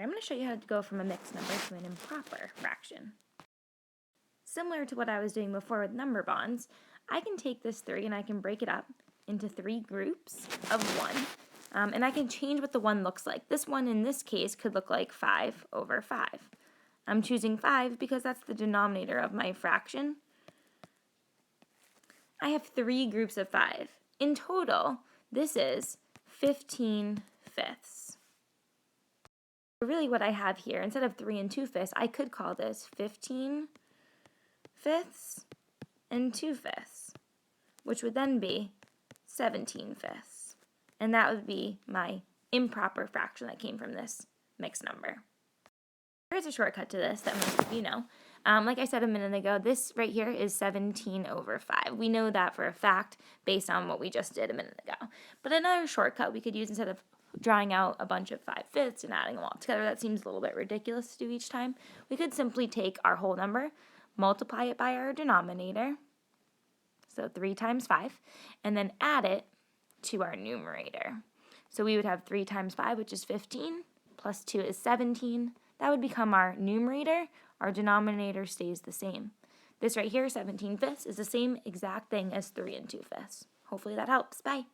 I'm going to show you how to go from a mixed number to an improper fraction. Similar to what I was doing before with number bonds, I can take this 3 and I can break it up into 3 groups of 1, and I can change what the 1 looks like. This one in this case could look like 5 over 5. I'm choosing 5 because that's the denominator of my fraction. I have 3 groups of 5. In total, this is 15 fifths. Really what I have here, instead of 3 and 2 fifths, I could call this 15 fifths and 2 fifths, which would then be 17 fifths. And that would be my improper fraction that came from this mixed number. There's a shortcut to this that most of you know. Like I said a minute ago, this right here is 17 over 5. We know that for a fact based on what we just did a minute ago. But another shortcut we could use, instead of drawing out a bunch of 5 fifths and adding them all together, that seems a little bit ridiculous to do each time. We could simply take our whole number, multiply it by our denominator, so 3 times 5, and then add it to our numerator. So we would have 3 times 5, which is 15, plus 2 is 17. That would become our numerator. Our denominator stays the same. This right here, 17 fifths, is the same exact thing as 3 and 2 fifths. Hopefully that helps. Bye.